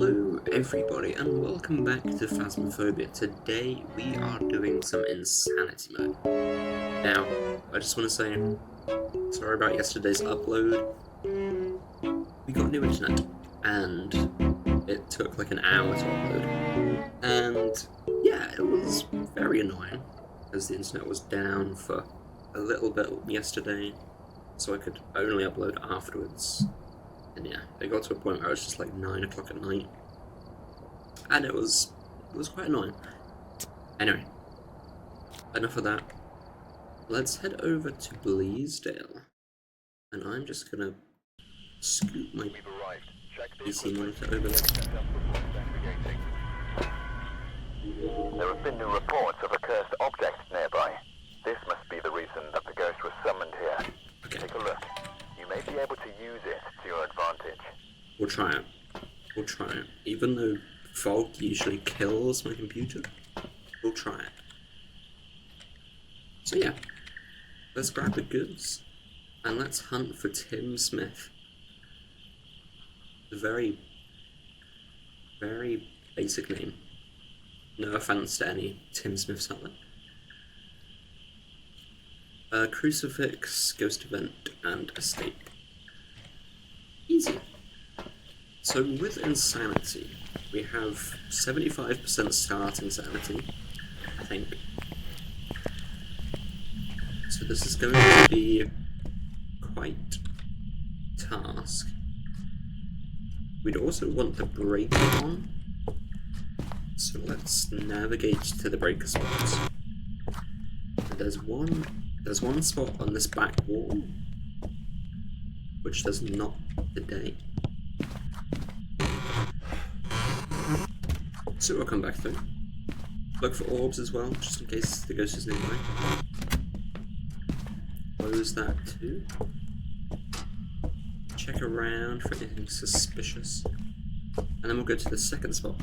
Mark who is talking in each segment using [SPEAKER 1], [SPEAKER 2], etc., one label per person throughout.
[SPEAKER 1] Hello everybody and welcome back to Phasmophobia. Today we are doing some Insanity mode. Now, I just want to say, sorry about yesterday's upload. We got new internet and it took like an hour to upload. And yeah, it was very annoying because the internet was down for a little bit yesterday, so I could only upload afterwards. And yeah, it got to a point where it was just like 9 o'clock at night. And it was quite annoying. Anyway, enough of that. Let's head over to Bleasedale. And I'm just gonna scoot my PC monitor over there.
[SPEAKER 2] There have been new reports of a cursed object nearby. This must be the reason that the ghost was summoned here.
[SPEAKER 1] Okay.
[SPEAKER 2] Take a look. You may be able to use it to your advantage.
[SPEAKER 1] We'll try it. We'll try it. Even though fog usually kills my computer, we'll try it. So yeah, let's grab the goods and let's hunt for Tim Smith. A very, very basic name. No offense to any Tim Smiths out there. Crucifix, ghost event, and escape. Easy. So with Insanity, we have 75% start Insanity, I think. So this is going to be quite task. We'd also want the breaker on, so let's navigate to the breaker spots. And there's one spot on this back wall, which does not today. So we'll come back through. Look for orbs as well, just in case the ghost is nearby. Close that too. Check around for anything suspicious. And then we'll go to the second spot.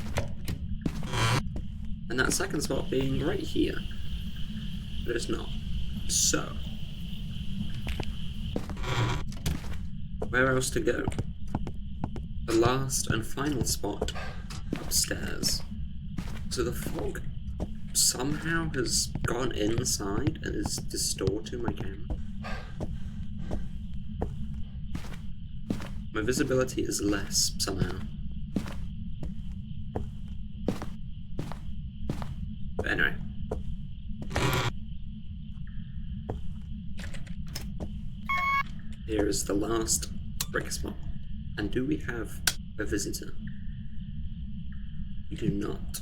[SPEAKER 1] And that second spot being right here. But it's not. So, where else to go? The last and final spot, upstairs. So the fog somehow has gone inside and is distorting my camera. My visibility is less somehow. But anyway. Here is the last breaker spot. And do we have a visitor? We do not.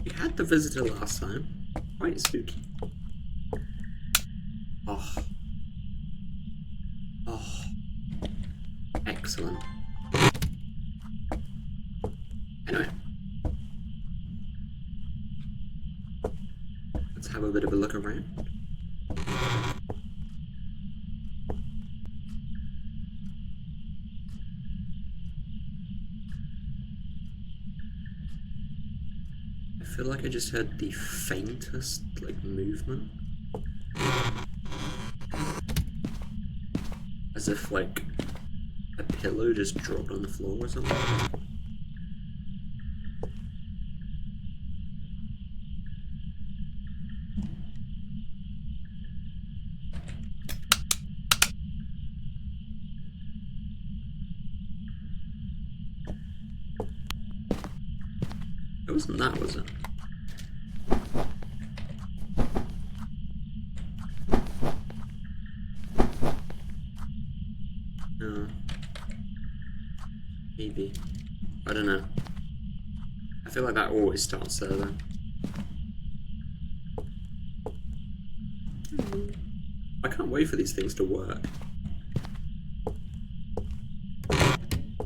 [SPEAKER 1] We had the visitor last time. Quite spooky. Oh. Oh. Excellent. Anyway. Let's have a bit of a look around. I feel like I just heard the faintest, like, movement. As if, like, a pillow just dropped on the floor or something. It wasn't that, was it? No. Maybe. I don't know. I feel like that always starts there though. I can't wait for these things to work.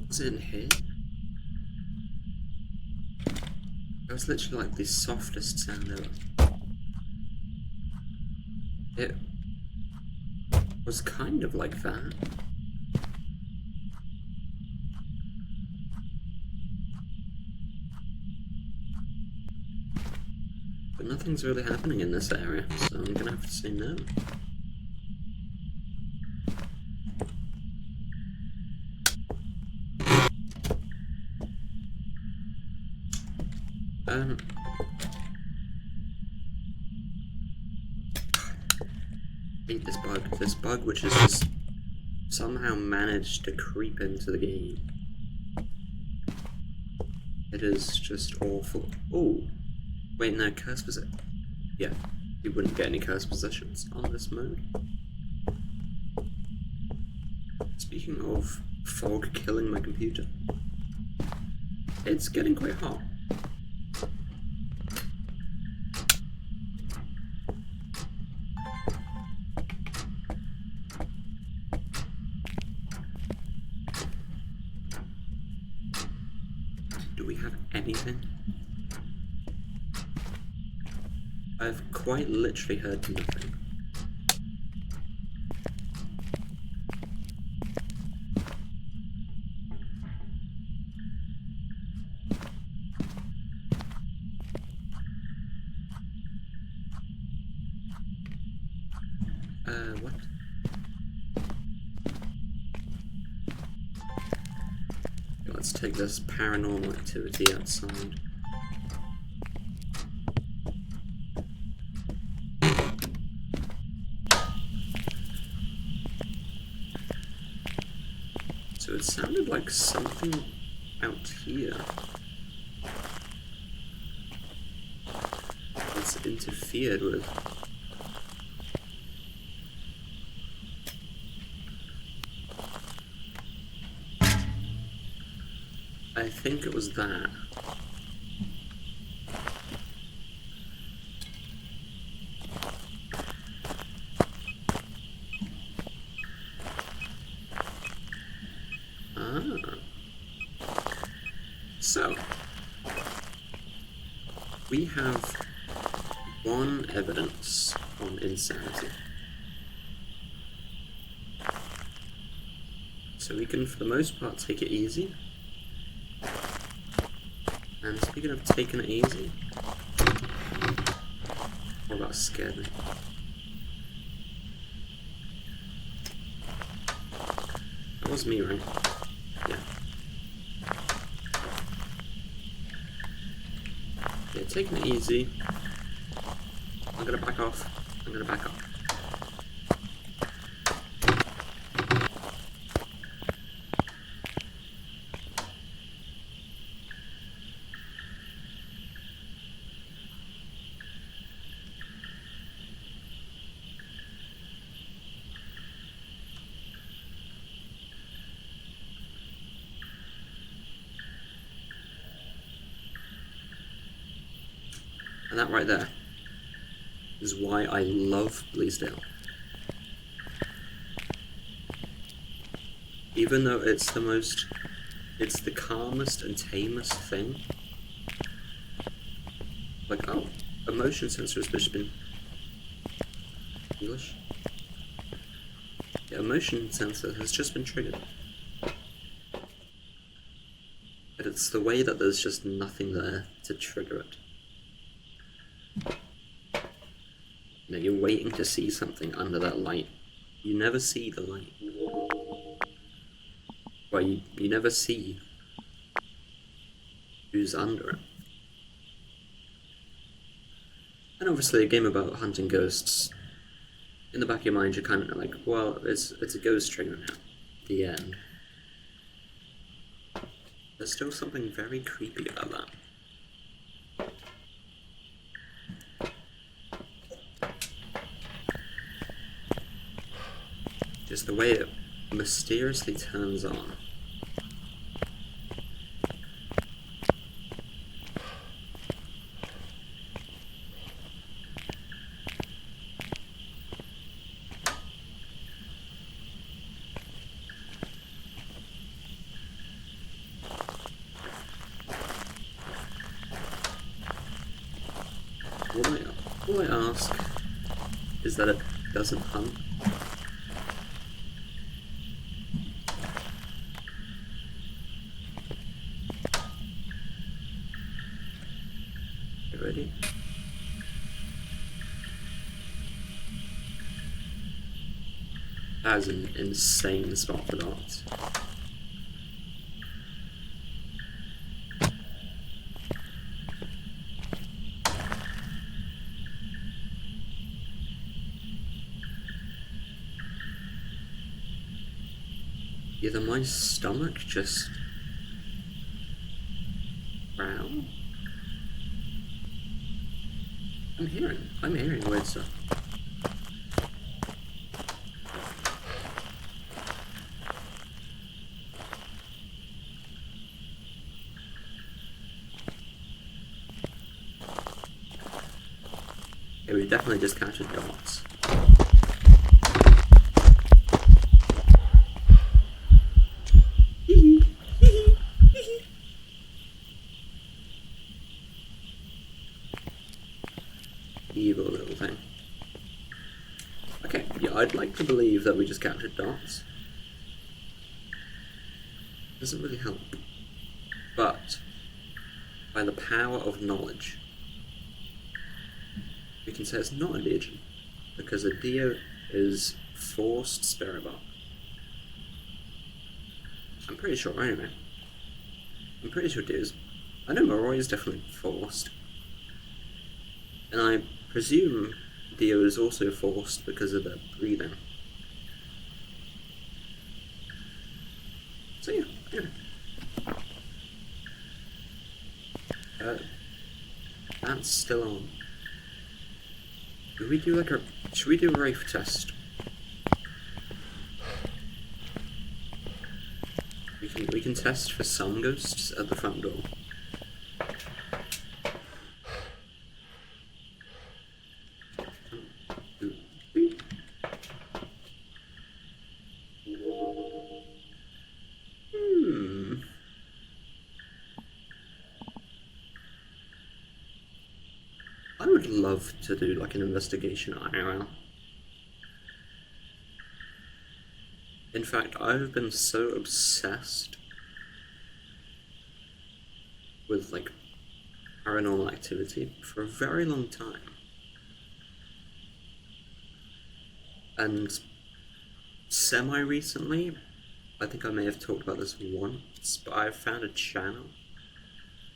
[SPEAKER 1] Was it in here? It was literally like the softest sound ever. It was kind of like that. But nothing's really happening in this area, so I'm gonna have to say no. hate this bug. This bug which has just somehow managed to creep into the game. It is just awful. Oh, wait, no, curse possession. Yeah, you wouldn't get any curse possessions on this mode. Speaking of fog killing my computer, it's getting quite hot. Do we have anything? I've quite literally heard nothing. What? Let's take this paranormal activity outside. So it sounded like something out here that's interfered with. I think it was that. So, we have one evidence on insanity. So we can, for the most part, take it easy. And speaking of taking it easy, what about scared me? That was me, right? Yeah. Yeah, taking it easy. I'm gonna back off. I'm gonna back off. And that right there is why I love Bleasedale. Even though it's the calmest and tamest thing. Like, oh, a motion sensor has just been... English? Yeah, a motion sensor has just been triggered. But it's the way that there's just nothing there to trigger it. You know, you're waiting to see something under that light. You never see the light. Well, you never see who's under it. And obviously a game about hunting ghosts, in the back of your mind you're kind of like, well, it's a ghost trigger now. The end. There's still something very creepy about that. Just the way it mysteriously turns on. All I ask is that it doesn't hunt. You ready? That is an insane spot for dots. Either my stomach just growl. I'm hearing weird stuff. Yeah, we definitely just captured dots. Evil little thing. Okay, yeah, I'd like to believe that we just captured dots. Doesn't really help. But, by the power of knowledge, we can say it's not a legion, because a Dio is forced spirit bomb. I'm pretty sure, anyway. I'm pretty sure Dio's... I know Moroi is definitely forced. And I presume Dio is also forced because of the breathing. So yeah, that's still on. Should we do like a... should we do a Wraith test? We can test for some ghosts at the front door. I would love to do like an investigation IRL. In fact, I've been so obsessed with like paranormal activity for a very long time. And semi-recently, I think I may have talked about this once, but I've found a channel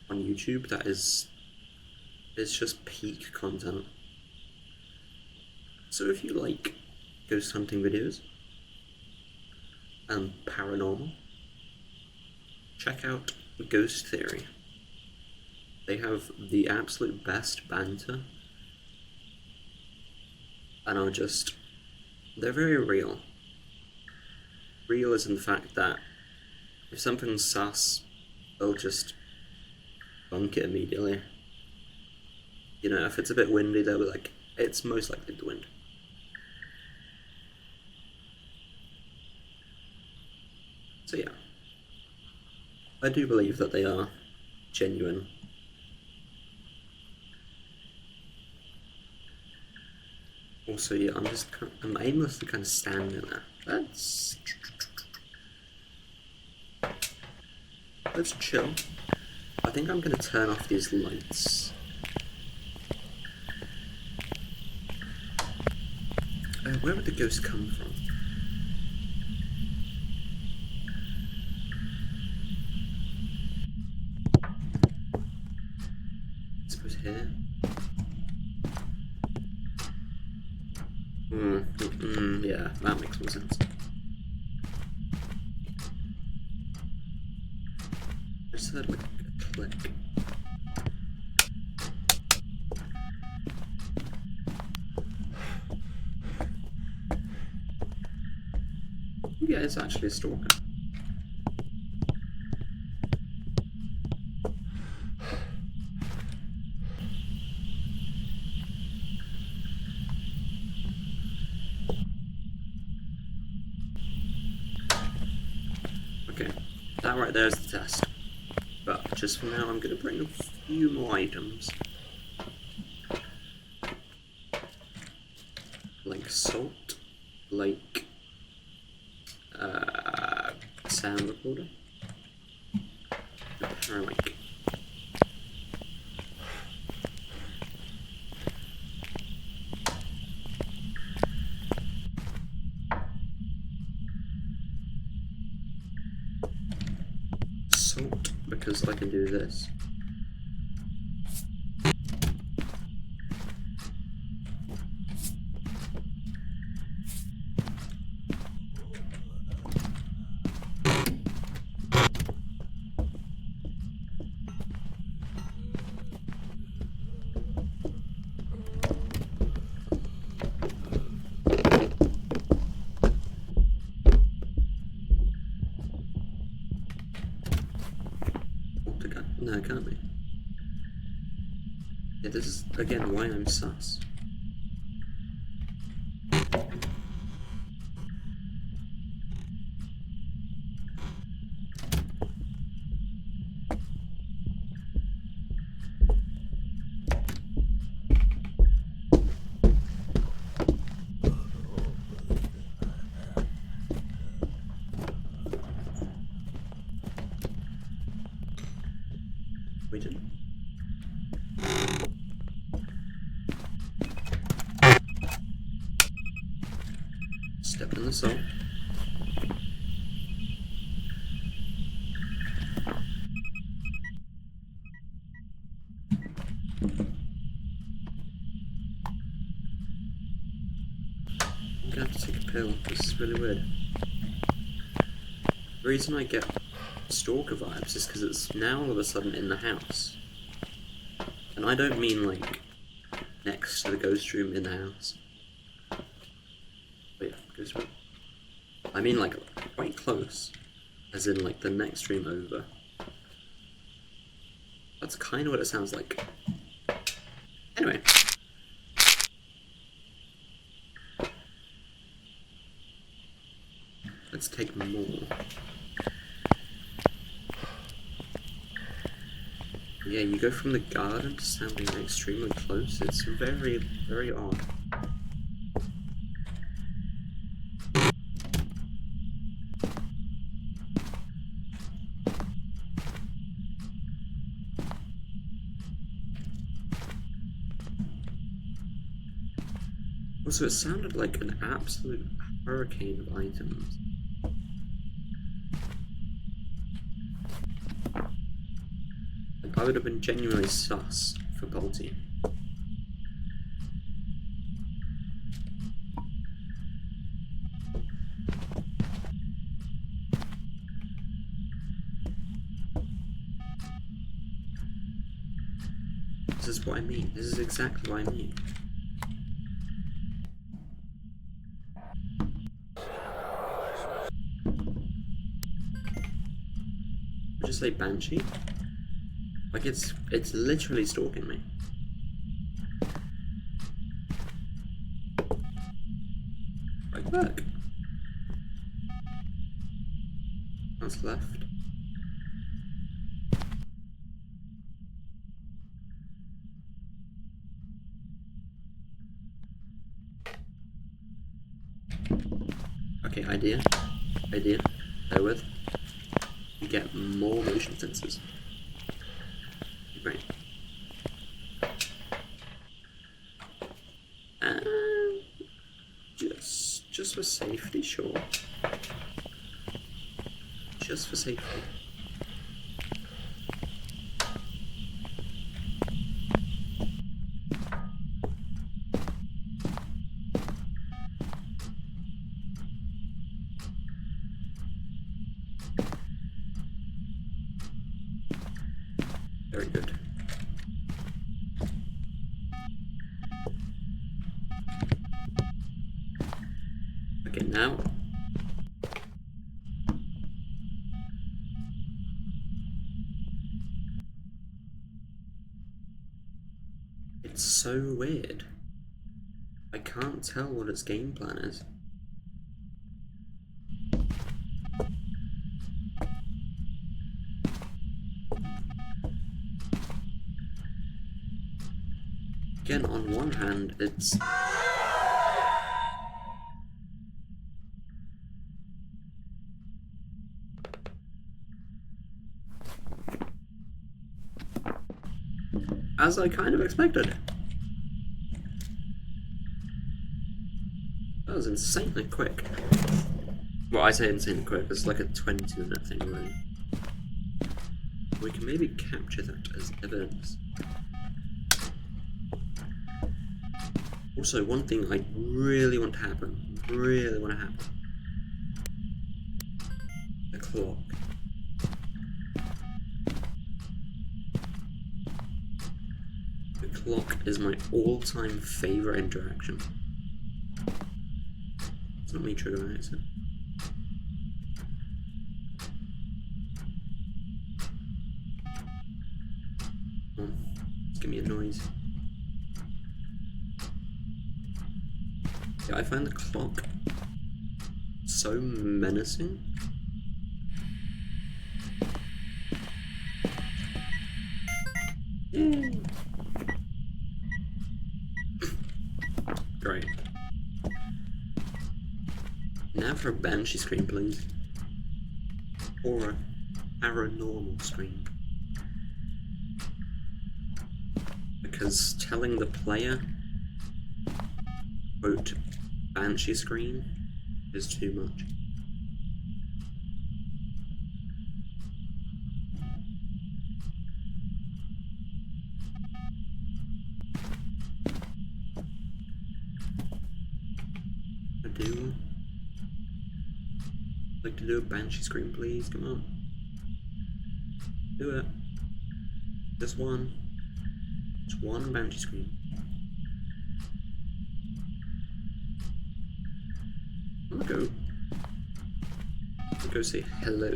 [SPEAKER 1] on YouTube that is just peak content. So if you like ghost hunting videos and paranormal, check out Ghost Theory. They have the absolute best banter and are just... they're very real. Real is in the fact that if something's sus, they'll just bunk it immediately. You know, if it's a bit windy, they'll be like, it's most likely the wind. So yeah, I do believe that they are genuine. Also, yeah, I'm aimlessly kind of standing there. Let's chill. I think I'm gonna turn off these lights. Where would the ghost come from? I suppose here. Yeah, that makes more sense. I just heard like a click. Yeah, it's actually a stalker. Okay, that right there is the test. But just for now, I'm going to bring a few more items. Like salt, like sound recorder, apparently. Salt, because I can do this. No, it can't be. Yeah, this is, again, why I'm sus. We didn't. Step in the salt. I'm gonna have to take a pill. This is really weird. The reason I get stalker vibes is because it's now all of a sudden in the house. And I don't mean like next to the ghost room in the house. But yeah, ghost room. I mean like quite close. As in like the next room over. That's kind of what it sounds like. Anyway. Let's take more. Yeah, you go from the garden to sounding extremely close. It's very, very odd. Also, it sounded like an absolute hurricane of items. Like, I would have been genuinely sus for Balti. This is what I mean. This is exactly what I mean. Would you say Banshee? Like it's literally stalking me. Like look. What's left? Okay, idea. Bear with. You get more motion sensors. Right. And just for safety, sure. Just for safety. Very good. Okay, now. It's so weird. I can't tell what its game plan is. Again, on one hand, it's... as I kind of expected. That was insanely quick. Well, I say insanely quick, it's like a 20-minute thing already. We can maybe capture that as evidence. Also, one thing I really want to happen, the clock. The clock is my all-time favourite interaction. It's not me triggering it, is it? Come on, just give me a noise. Yeah, I find the clock so menacing. Yay! Great. Now for a banshee scream, please. Or a paranormal scream. Because telling the player, quote, banshee scream is too much. I'd like to do a banshee scream, please. Come on. Do it. Just one. Just one banshee scream. I'm gonna go say hello.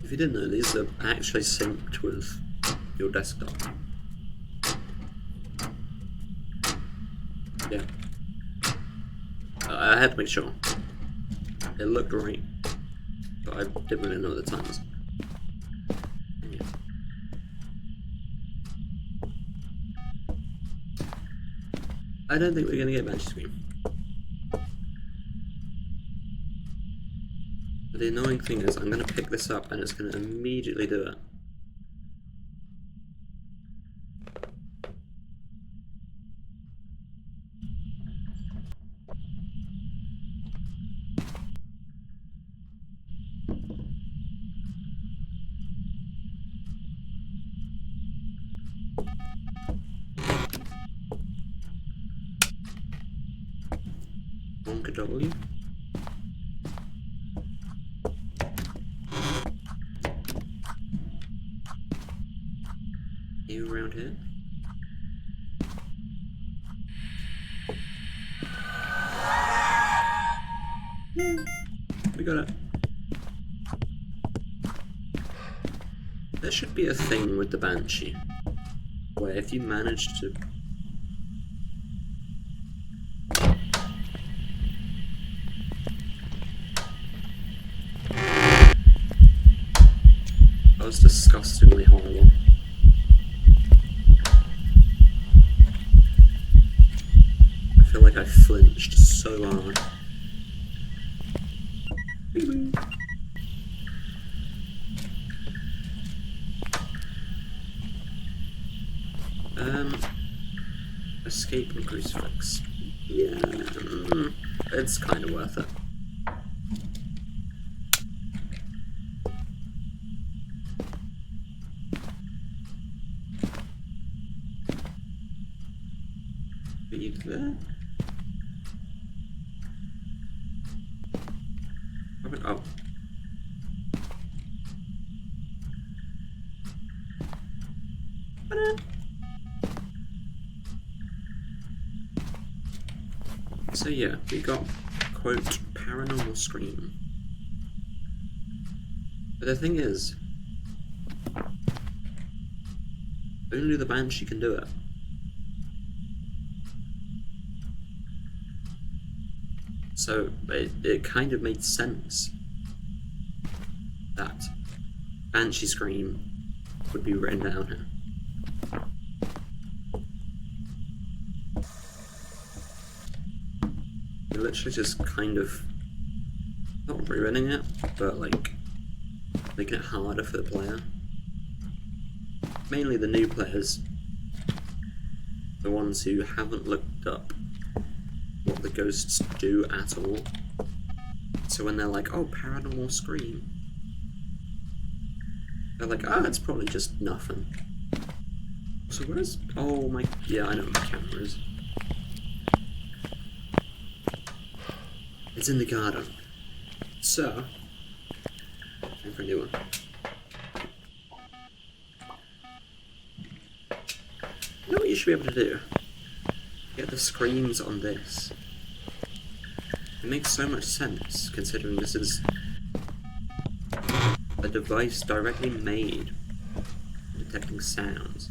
[SPEAKER 1] If you didn't know, these are actually synced with your desktop. Yeah. I had to make sure. It looked right, but I didn't really know the times. Yeah. I don't think we're gonna get Banshee Scream. But the annoying thing is, I'm gonna pick this up and it's gonna immediately do it. Wonkadolly. You around here? We got it. There should be a thing with the Banshee, where if you manage to... That was disgustingly horrible. I feel like I flinched so hard. Escape and crucifix. Yeah, it's kind of worth it. Feed there. Oh. So yeah, we got, quote, paranormal scream. But the thing is, only the Banshee can do it. So it kind of made sense that Banshee scream would be written down here. You're literally just kind of not ruining it, but like making it harder for the player. Mainly the new players, the ones who haven't looked up what the ghosts do at all. So when they're like, oh, paranormal scream, they're like, oh, it's probably just nothing. So where's... oh my... yeah, I know where my camera is. It's in the garden. So, time for a new one. You know what you should be able to do? Get the screams on this. It makes so much sense, considering this is a device directly made for detecting sounds.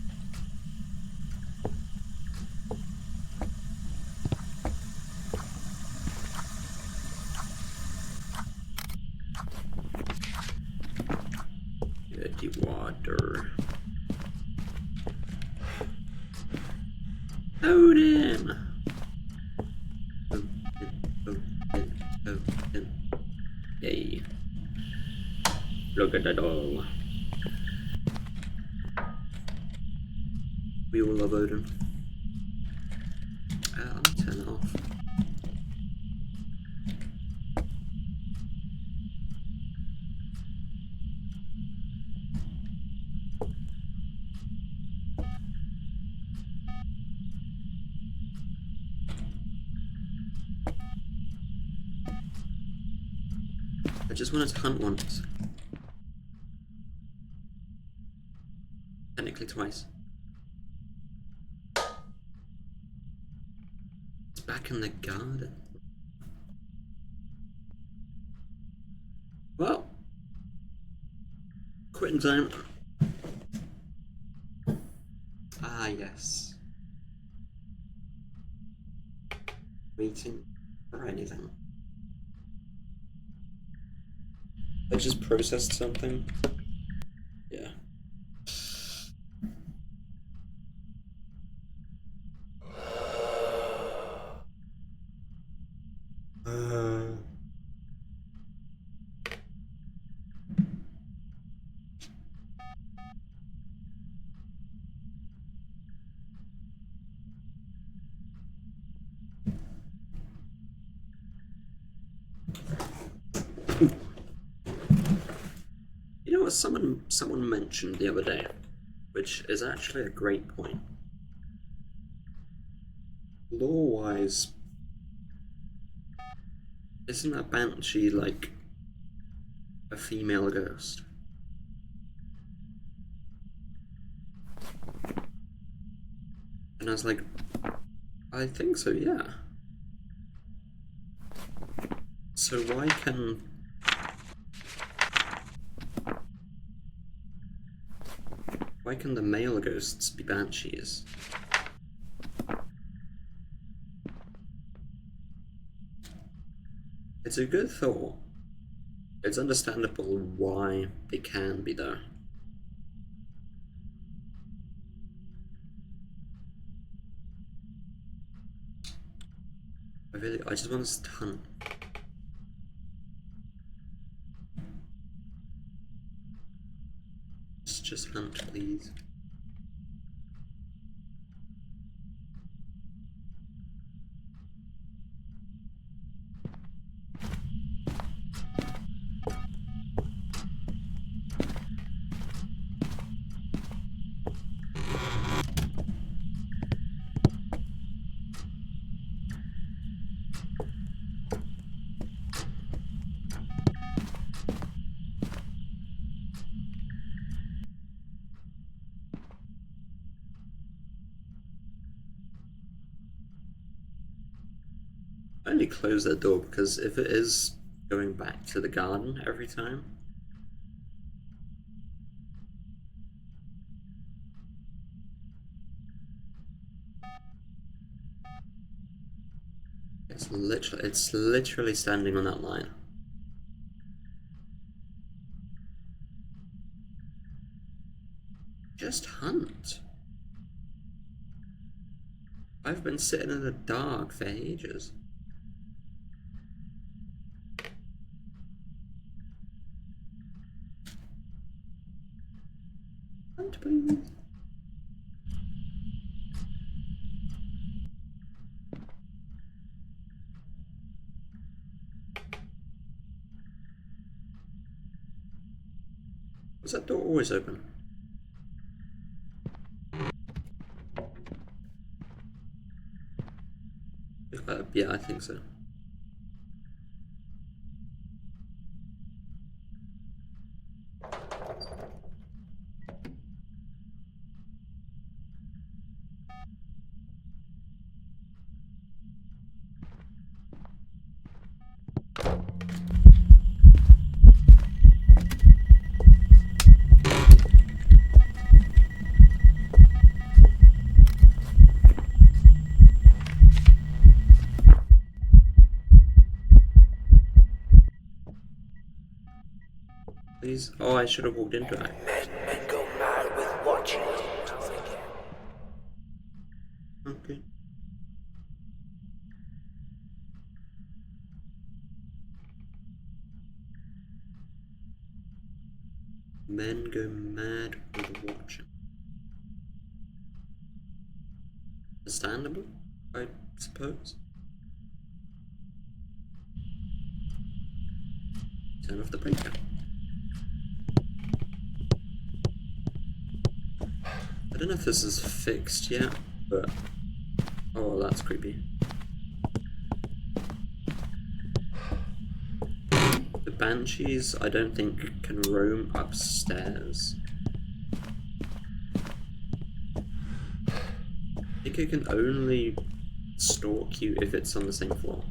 [SPEAKER 1] Dirty water. Odin! Odin. Yay. Look at that all. We all love Odin. I'll turn it off. I just wanted to hunt once. Technically twice. It's back in the garden. Well, quitting time. Ah, yes. Waiting for anything. I just processed something. Yeah. You know what someone mentioned the other day, which is actually a great point. Lore-wise, isn't a banshee like a female ghost? And I was like, I think so, yeah. So why can the male ghosts be banshees? It's a good thought. It's understandable why they can be though. I just want to hunt. Just hunt, please. I only close that door because if it is going back to the garden every time, it's literally standing on that line. Just hunt. I've been sitting in the dark for ages. Hunt, please. Was that door always open? Yeah, I think so. Please? Oh, I should have walked into it.
[SPEAKER 3] Men go mad with watching it.
[SPEAKER 1] Okay. Men go mad with watching. Understandable, I suppose. Turn off the breaker. I don't know if this is fixed yet, but oh, that's creepy. The banshees, I don't think, can roam upstairs. I think it can only stalk you if it's on the same floor.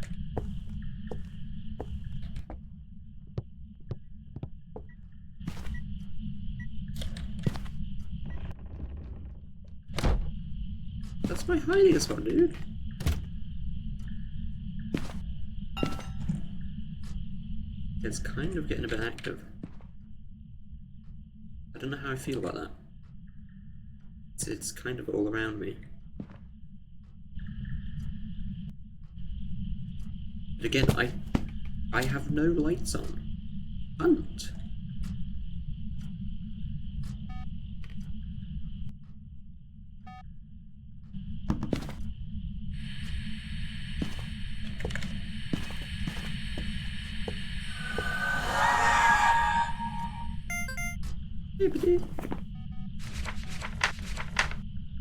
[SPEAKER 1] That's my hiding spot, dude. It's kind of getting a bit active. I don't know how I feel about that. It's kind of all around me. But again, I have no lights on. Hunt.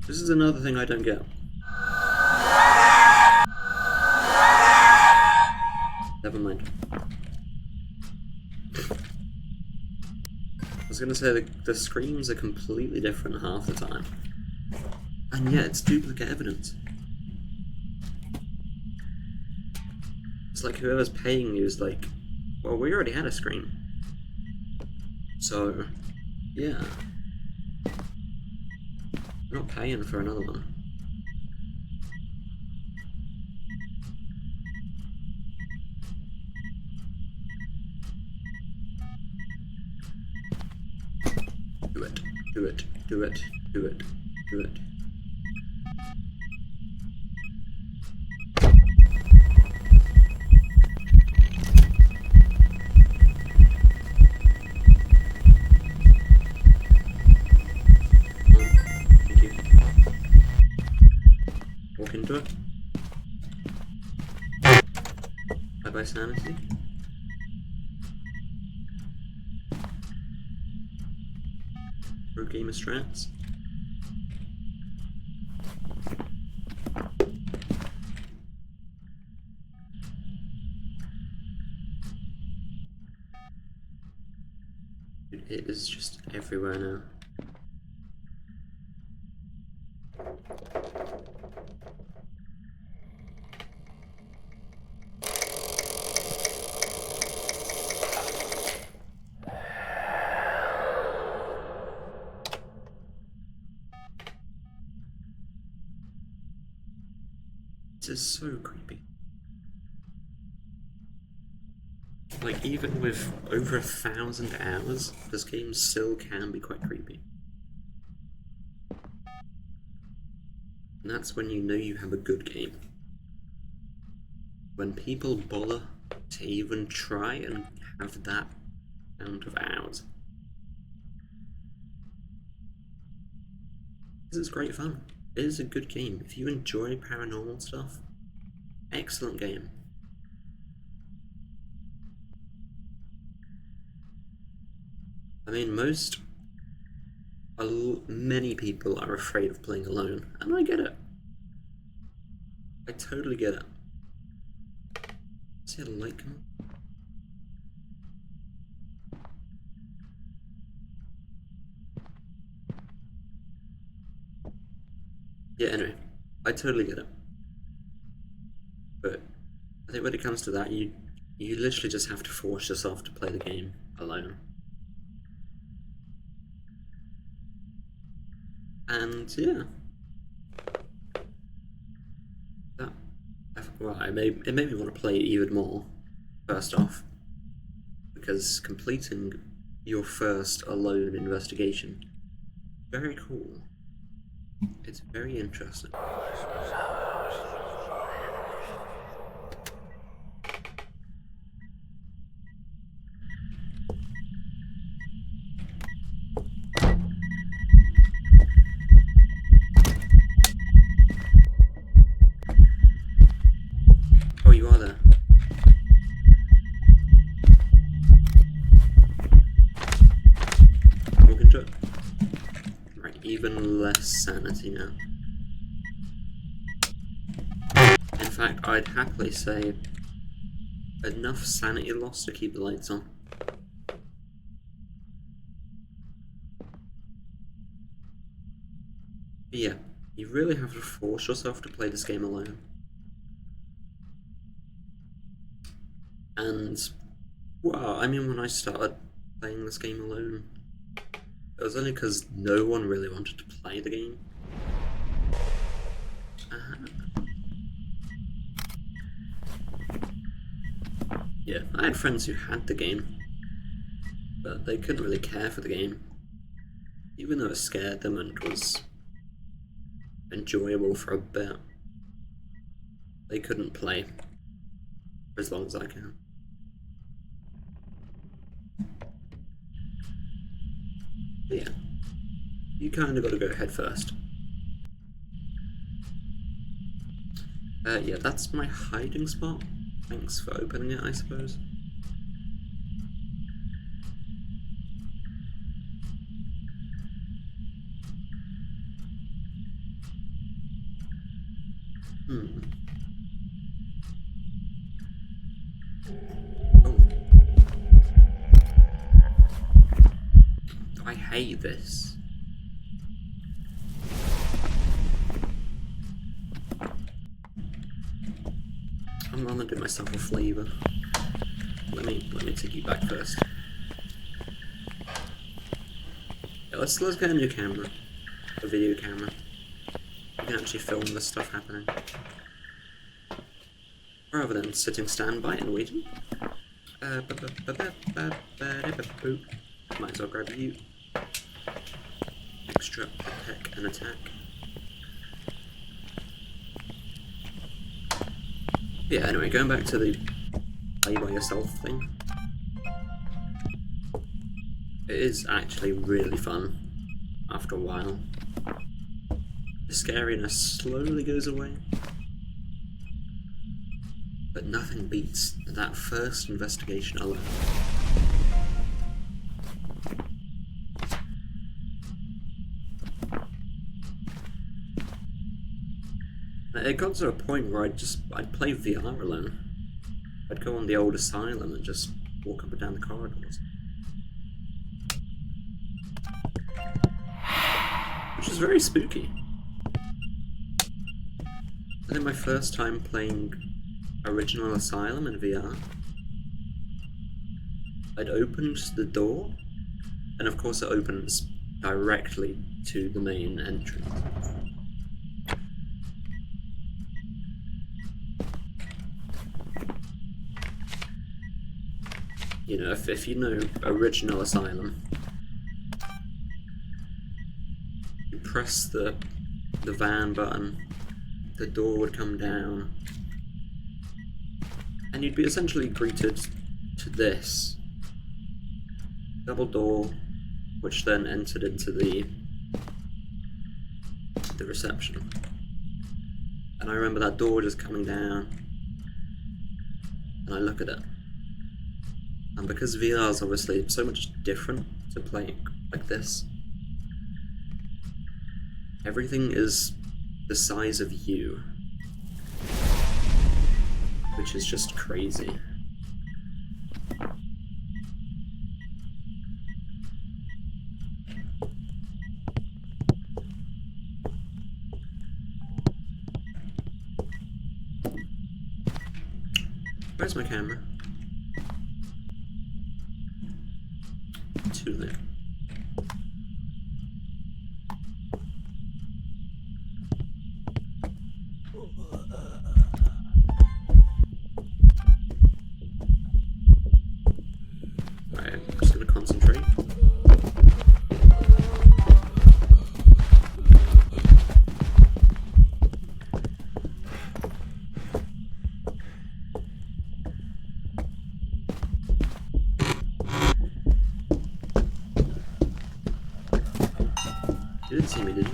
[SPEAKER 1] This is another thing I don't get. Never mind. I was gonna say the screams are completely different half the time. And yet it's duplicate evidence. It's like whoever's paying you is like, well, we already had a scream. So, yeah. I'm not paying for another one. Do it, do it, do it, do it, do it. Thank you. Walk into it. Bye-bye, Sanity. Pro gamer strats. Dude, it is just everywhere now. This is so creepy. Like, even with over 1,000 hours, this game still can be quite creepy. And that's when you know you have a good game. When people bother to even try and have that amount of hours. This is great fun. It is a good game. If you enjoy paranormal stuff, excellent game. I mean, many people are afraid of playing alone, and I get it. I totally get it. See a light come on? Yeah, anyway, I totally get it. But I think when it comes to that, you literally just have to force yourself to play the game alone. And yeah, well, it made me want to play it even more. First off, because completing your first alone investigation. Very cool. It's very interesting. Oh, you are there. Walk into it. Right, even less sanity now. In fact, I'd happily say enough sanity loss to keep the lights on. But yeah, you really have to force yourself to play this game alone. And, well, I mean, when I started playing this game alone, it was only because no one really wanted to play the game. Yeah, I had friends who had the game, but they couldn't really care for the game, even though it scared them and was enjoyable for a bit. They couldn't play for as long as I can. But yeah, you kind of got to go head first. Yeah, that's my hiding spot. Thanks for opening it, I suppose. Oh. I hate this. I'm gonna do myself a flavor. Let me take you back first. Yeah, let's get a new camera. A video camera. You can actually film this stuff happening. Rather than sitting standby and waiting. Might as well grab you. Extra attack and attack. Yeah, anyway, going back to the play by yourself thing. It is actually really fun after a while. The scariness slowly goes away. But nothing beats that first investigation alone. It got to a point where I'd play VR alone. I'd go on the old asylum and just walk up and down the corridors. Which is very spooky. I think my first time playing Original Asylum in VR, I'd opened the door, and of course it opens directly to the main entrance. You know, if you know Original Asylum, you press the van button, the door would come down, and you'd be essentially greeted to this double door, which then entered into the reception. And I remember that door just coming down, and I look at it. And because VR is obviously so much different to playing like this, everything is the size of you, which is just crazy. Where's my camera? Too late. Alright, I'm just gonna concentrate. You didn't see me, did you?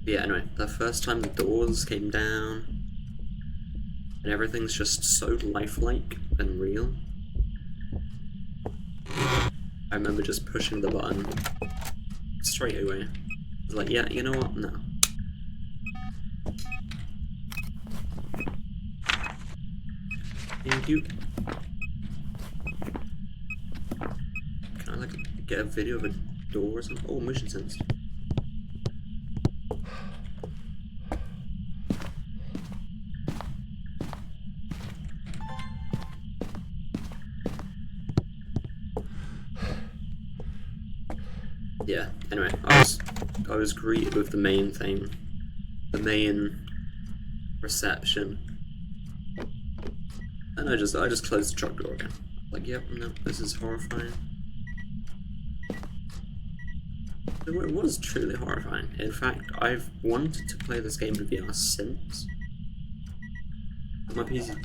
[SPEAKER 1] Yeah, anyway, the first time the doors came down, and everything's just so lifelike and real. I remember just pushing the button straight away. I was like, yeah, you know what? No. Thank you. Can I, like, get a video of a door or something? Oh, motion sensed. Yeah, anyway, I was greeted with the main thing. The main reception. And I just closed the truck door again. Like, yep, no, this is horrifying. It was truly horrifying. In fact, I've wanted to play this game in VR since. My PC.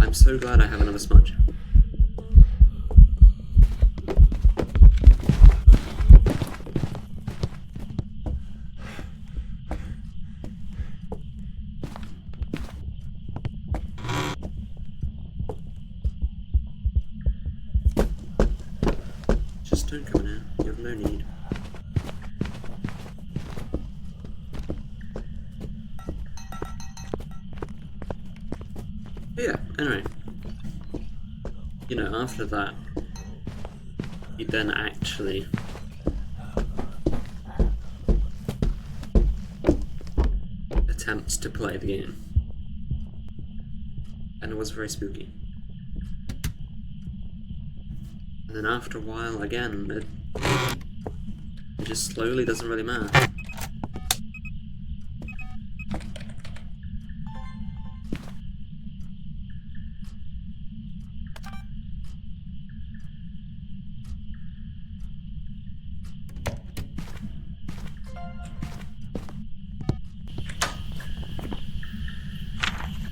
[SPEAKER 1] I'm so glad I have another smudge. Just don't come in here. You have no need. But yeah, anyway. You know, after that, you then actually attempt to play the game. And it was very spooky. And then after a while, again, it just slowly doesn't really matter.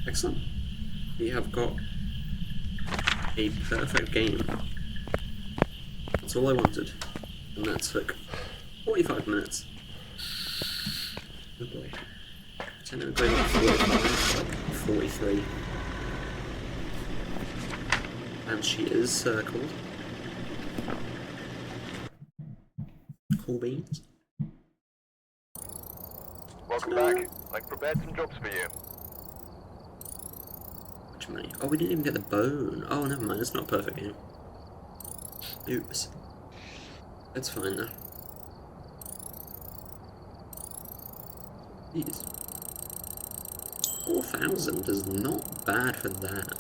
[SPEAKER 1] Excellent. We have got a perfect game. That's all I wanted. And that took 45 minutes. Oh boy. Technically not 45, but 43. And she is circled. Cool beans.
[SPEAKER 2] Welcome back. I've prepared some jobs for you.
[SPEAKER 1] Which money? Oh, we didn't even get the bone. Oh, never mind. It's not a perfect game. Oops. It's fine though. Jeez. 4,000 is not bad for that.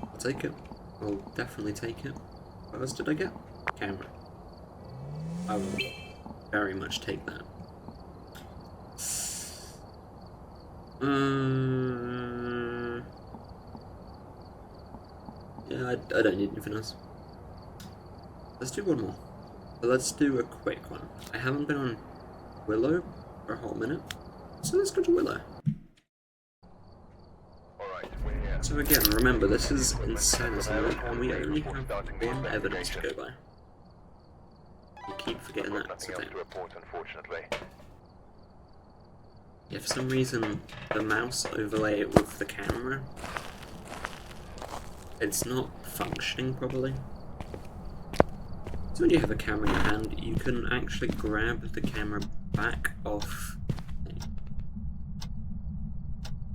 [SPEAKER 1] I'll take it. I'll definitely take it. What else did I get? Camera. I will very much take that. Yeah, I don't need anything else. Let's do one more. But let's do a quick one. I haven't been on Willow for a whole minute, so let's go to Willow.
[SPEAKER 2] Alright, we're here.
[SPEAKER 1] So again, remember, this is Insanity mode, and we only have one evidence to go by. You keep forgetting that, so
[SPEAKER 2] Nothing else to report, unfortunately.
[SPEAKER 1] yeah, for some reason, the mouse overlay it with the camera. It's not functioning properly. So when you have a camera in your hand, you can actually grab the camera back off.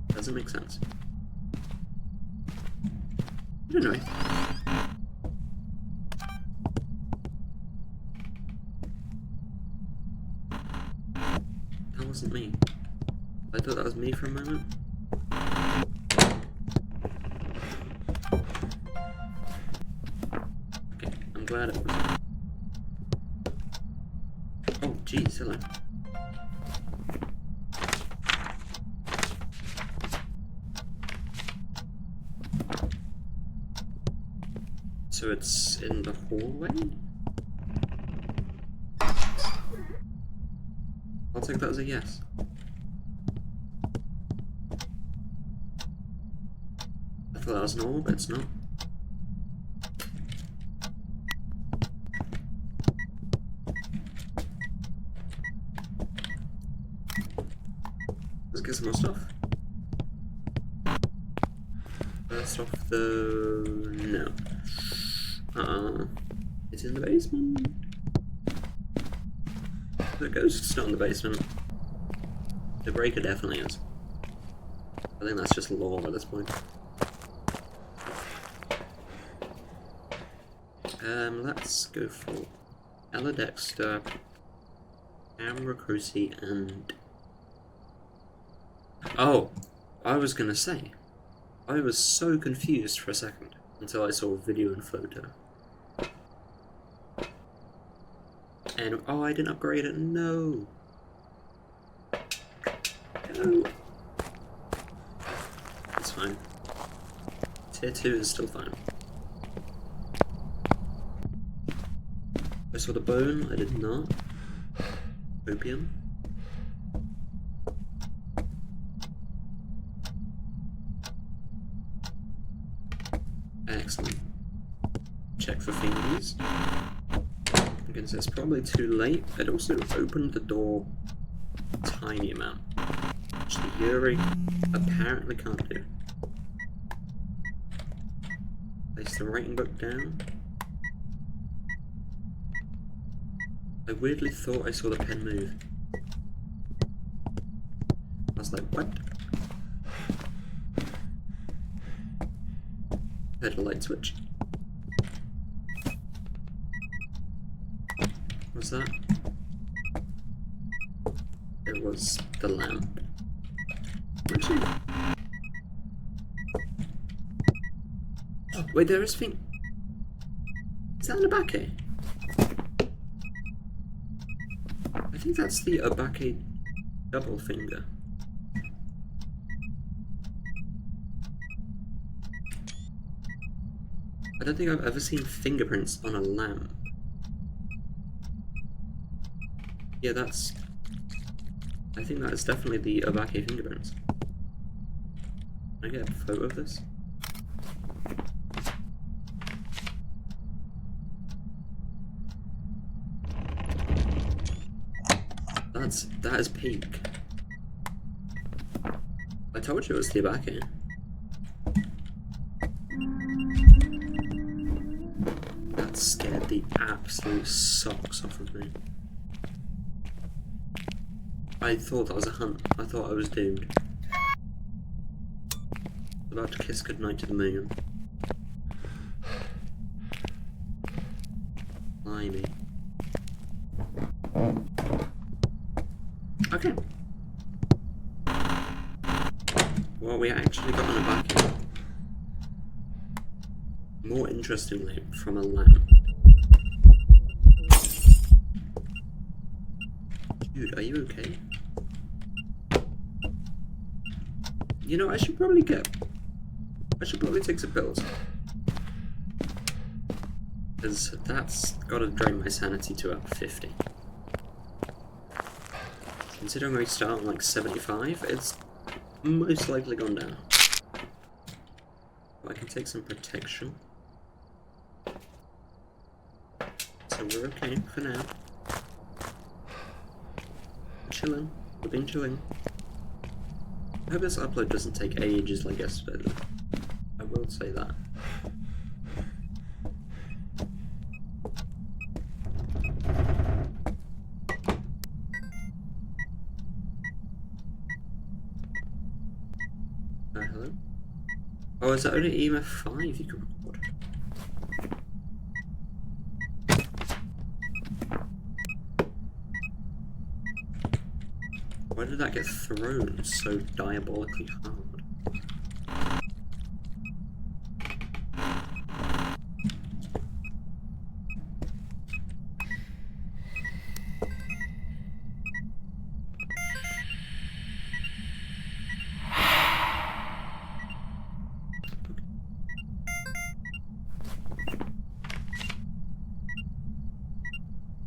[SPEAKER 1] Doesn't make sense. But anyway. That wasn't me. I thought that was me for a moment. Okay, I'm glad it was. Oh, jeez, hello. So it's in the hallway? I'll take that as a yes. I thought that was normal, but it's not. Let's get some more stuff. First off, though, no. It's in the basement. The ghost's not in the basement. The breaker definitely is. I think that's just lore at this point. Let's go for Ella Dexter, Camera Cruci, and... Oh! I was gonna say, I was so confused for a second until I saw video and photo. And oh, I didn't upgrade it. No. No. It's fine. Tier 2 is still fine. I saw the bone. I did not. Opium. Excellent. Check for fingers. Again, so it's probably too late. I'd also opened the door a tiny amount, which the Yuri apparently can't do. Place the writing book down. I weirdly thought I saw the pen move. I was like, what? Hit a light switch. What's that? It was the lamp. Actually. Oh, wait, there is thing. Is that an abake? I think that's the abake double finger. I don't think I've ever seen fingerprints on a lamp. Yeah, that's... I think that is definitely the abake fingerprints. Can I get a photo of this? That is peak. I told you it was the abake. That scared the absolute socks off of me. I thought that was a hunt. I thought I was doomed. About to kiss goodnight to the moon. Blimey. Okay. Well, we actually got an abake. More interestingly, from a lamp. Dude, are you okay? You know, I should probably take some pills. Because that's gotta drain my sanity to about 50. Considering I start on like 75, it's most likely gone down. But I can take some protection. So we're okay for now. Chilling. We've been chilling. I hope this upload doesn't take ages like yesterday though. I will say that. Hello? Oh, is that only EMF 5 you can record? Why did that get thrown so diabolically hard?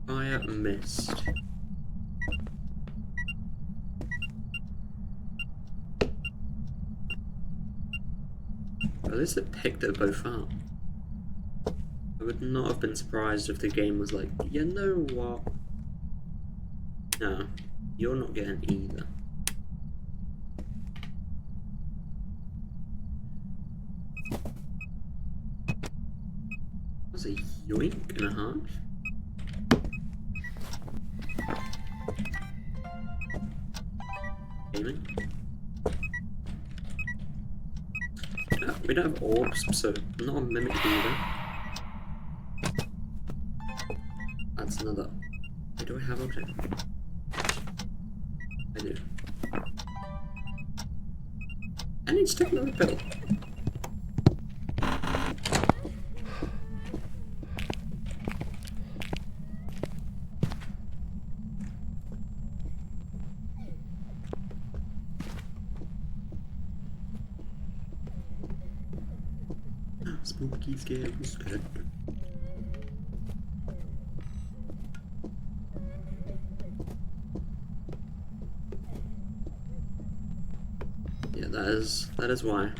[SPEAKER 1] Fire mist. At least it picked it both up. I would not have been surprised if the game was like, you know what? No, you're not getting either. That was a yoink and a half. Gaming. Oh, we don't have orbs, so not a mimic either. That's another. Wait, do I have object? I do. I need to take another pill. Spooky, scary, scared. Yeah, that is why.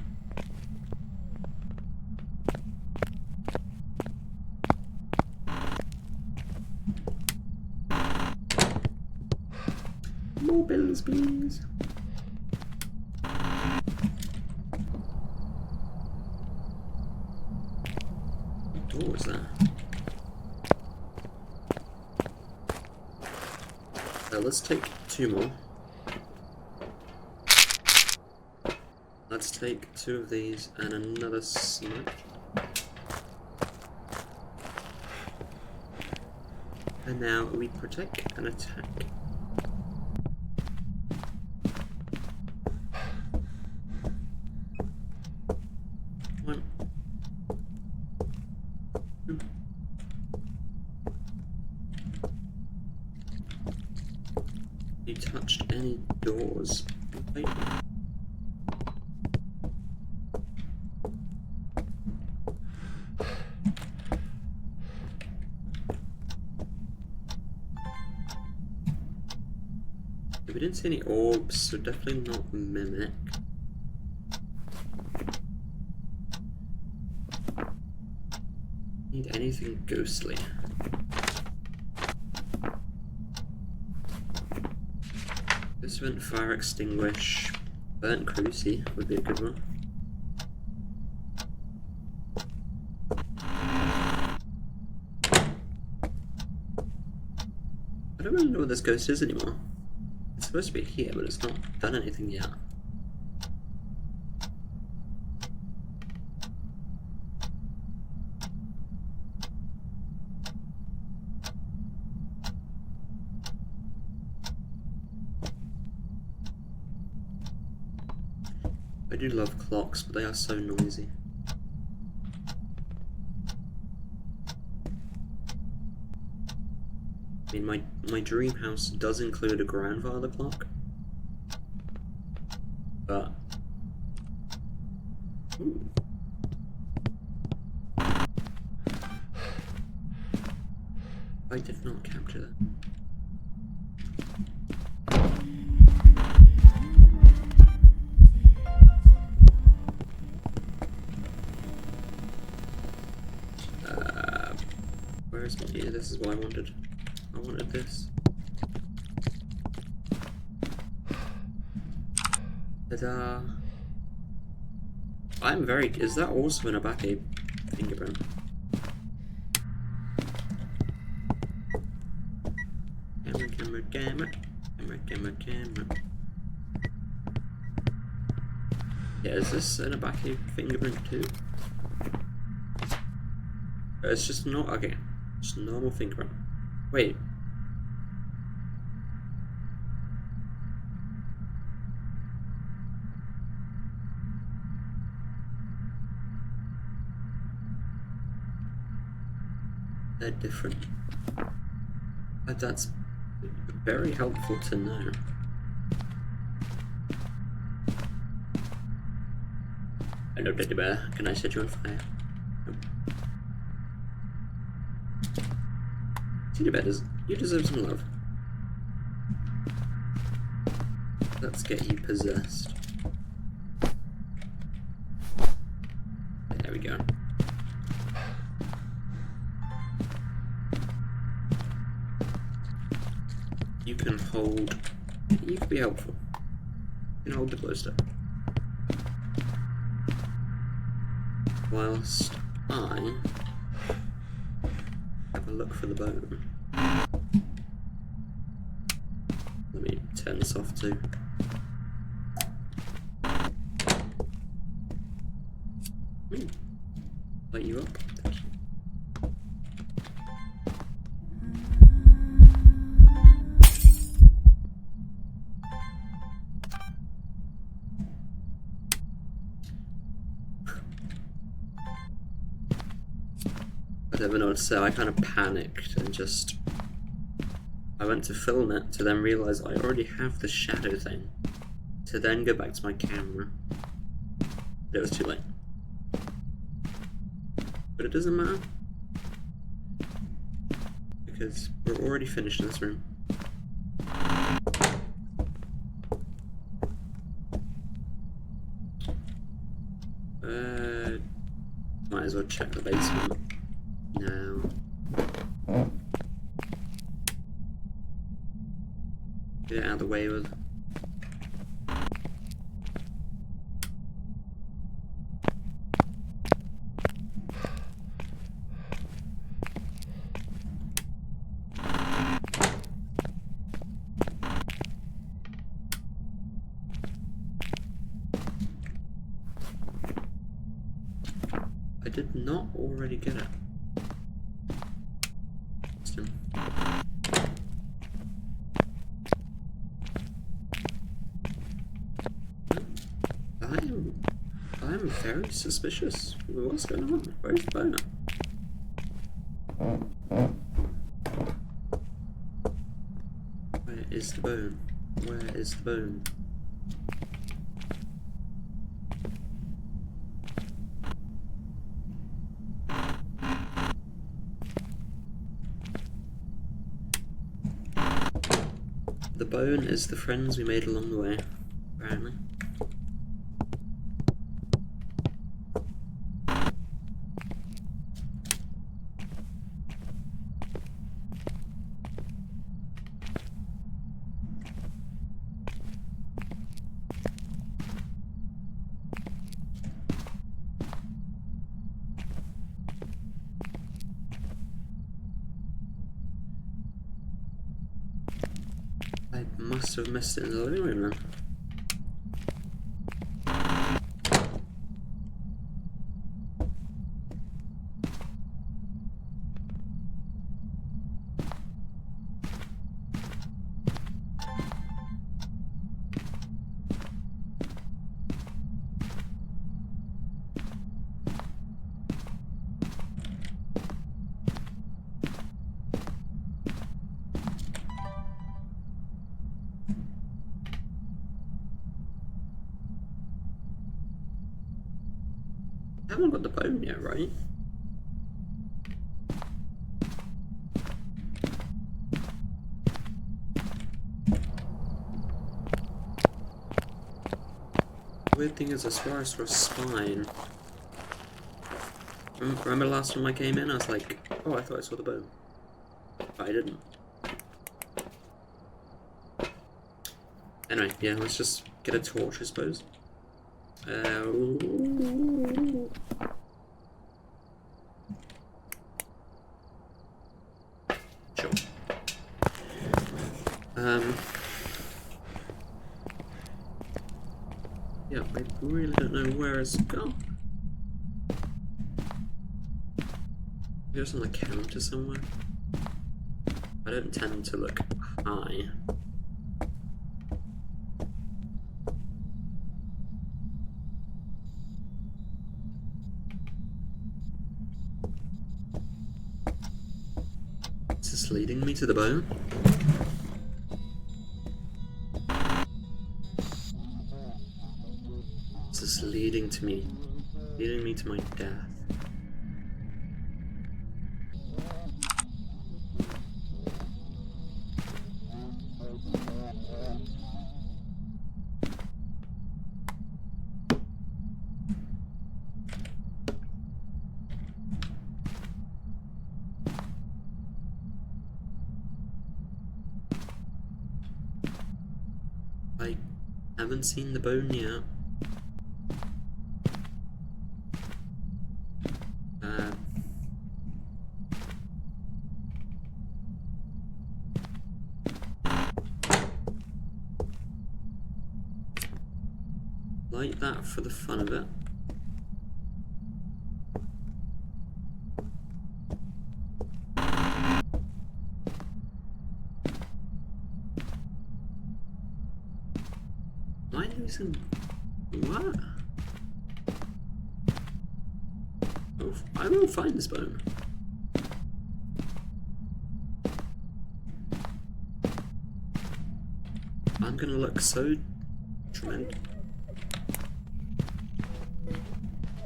[SPEAKER 1] More bills, please. What was that? Let's take 2 more. Let's take 2 of these and another smoke. And now we protect and attack. One. Two. You touched any doors? Wait. We didn't see any orbs, so definitely not mimic. Need anything ghostly. This went fire extinguish. Burnt cruci would be a good one. I don't really know what this ghost is anymore. It's supposed to be here, but it's not done anything yet. I do love clocks, but they are so noisy. I mean, my dream house does include a grandfather clock, but ooh. I did not capture that. Where is my? Yeah, this is what I wanted. I wanted this. Ta-da! I'm very. Is that also in a backache fingerprint? Camera. Yeah, is this in a backache fingerprint too? It's just not. Okay, just normal fingerprint. Wait. They're different. But that's very helpful to know. Hello, teddy bear. Can I set you on fire? Teddy bear, you deserve some love. Let's get you possessed. There we go. You can hold. You can be helpful. You can hold the glow stick. Whilst I have a look for the bone. Let me turn this off too. Light you up. Thank you. I don't know what to say. I kind of panicked and just. I went to film it to then realise I already have the shadow thing. To then go back to my camera. But it was too late. But it doesn't matter. Because we're already finished in this room. Might as well check the basement. No. Get it out of the way with. I did not already get it. I'm very suspicious. What's going on? Where's the bone at? Where is the bone? Where is the bone? The bone is the friends we made along the way, apparently. I must have missed it in the living room then. I haven't got the bone yet, right? The weird thing is, I swear I saw a spine. Remember last time I came in, I was like, oh, I thought I saw the bone. But I didn't. Anyway, yeah, let's just get a torch, I suppose. Sure. Yeah, I really don't know where it's gone. Maybe it's on the counter somewhere. I don't tend to look high. Is this leading me to the bone? Is this leading to me? Leading me to my death? Haven't seen the bone yet. Like that for the fun of it. Am I losing? What? Oh, I will find this bone. I'm gonna look so tremendous.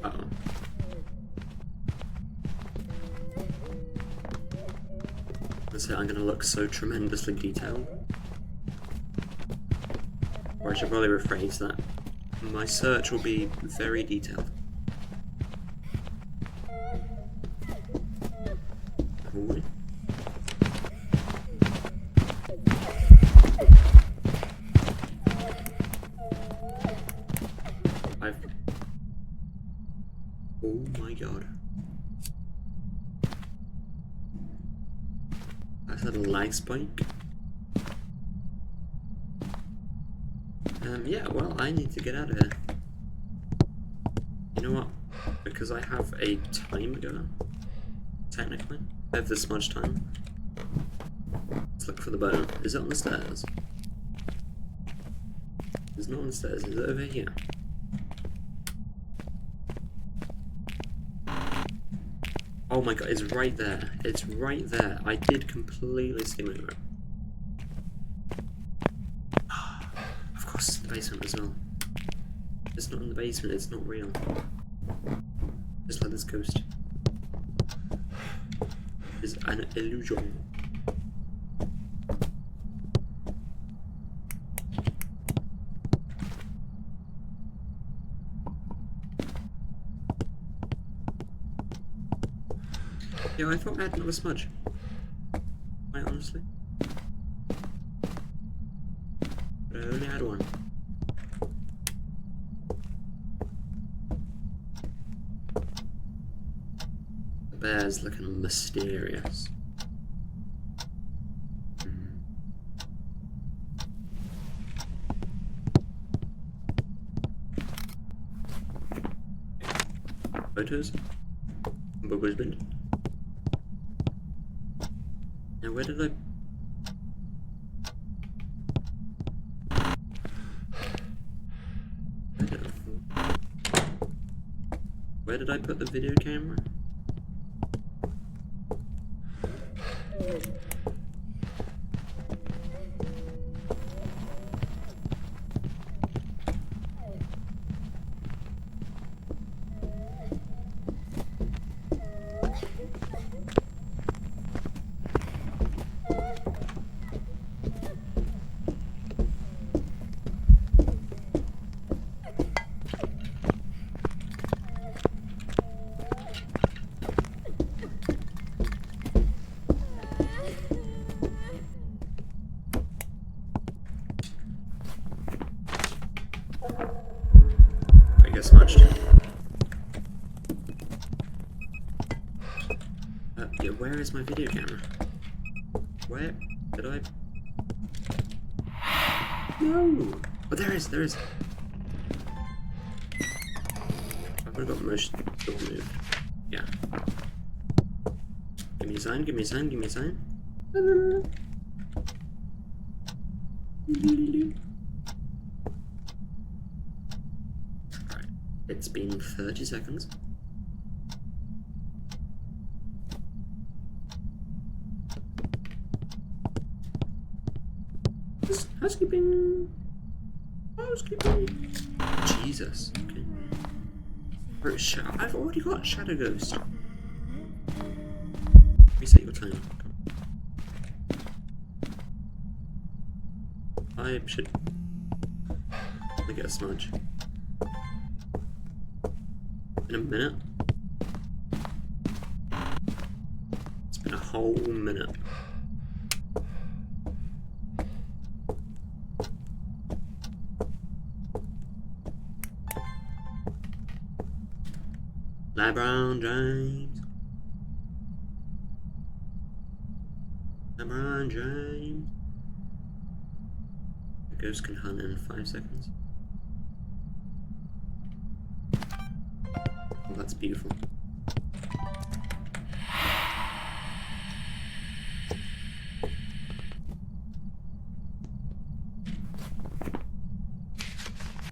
[SPEAKER 1] Uh-oh. That's it, I'm gonna look so tremendously detailed. Or I should probably rephrase that. My search will be very detailed. Ooh. Oh my god. I've had a lag spike. Yeah, well, I need to get out of here. You know what? Because I have a timer, technically. I have this much time. Let's look for the bone. Is it on the stairs? It's not on the stairs, is it over here? Oh my god, it's right there. It's right there. I did completely skim over it. Of course, it's in the basement as well. It's not in the basement, it's not real. Just like this ghost. It's an illusion. Yeah, I thought I had another smudge. Quite honestly. But I only had one. The bear's looking mysterious. Photos? Bubba's bin. Now where did I... Where did I put the video camera? Smudged. Yeah, where is my video camera? Where did I... No! Oh, there is, there is. I would have got motion door moved. Yeah. Give me a sign, give me a sign, give me a sign. It's been 30 seconds. Housekeeping. Housekeeping. Jesus. Okay. I've already got Shadow Ghost. Reset your time. I should get a smudge. In a minute. It's been a whole minute. LeBron James. LeBron James. The ghost can hunt in 5 seconds. Oh, that's beautiful.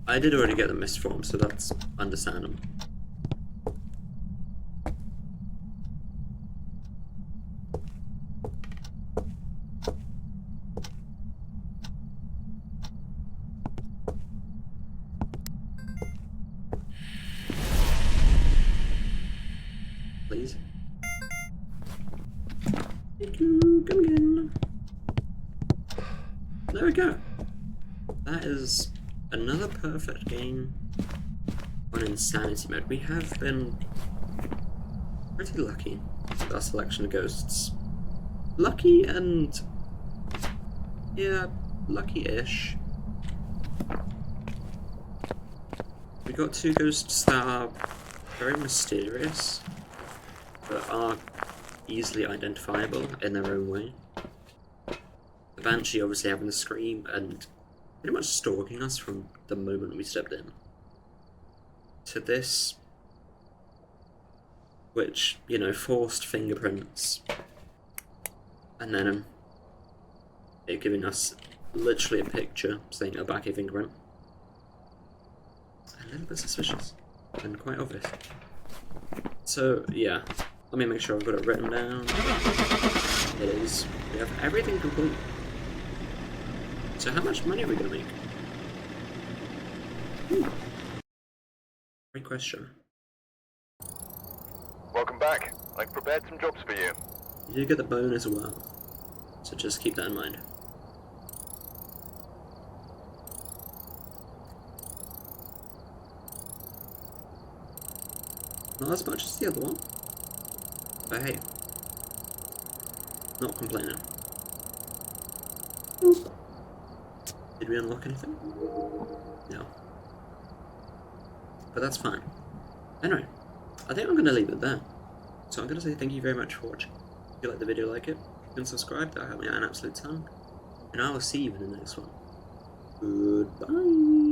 [SPEAKER 1] I did already get the mist form, so that's understandable. Please. Thank you, come again. There we go. That is another perfect game on Insanity mode. We have been pretty lucky with our selection of ghosts. Lucky and... yeah, lucky-ish. We got 2 ghosts that are very mysterious, but are easily identifiable in their own way. The Banshee obviously having the scream and pretty much stalking us from the moment we stepped in. To this, which, you know, forced fingerprints, and then it giving us literally a picture saying a backy fingerprint. A little bit suspicious, and quite obvious. So, yeah, let me make sure I've got it written down. It is. We have everything complete. So how much money are we going to make? Great question.
[SPEAKER 2] Welcome back. I've prepared some jobs for you.
[SPEAKER 1] You do get the bone as well, so just keep that in mind. Not as much as the other one, but hey, not complaining. Did we unlock anything? No. But that's fine. Anyway, I think I'm going to leave it there. So I'm going to say thank you very much for watching. If you like the video, like it, you can subscribe, that'll help me out an absolute ton. And I will see you in the next one. Goodbye!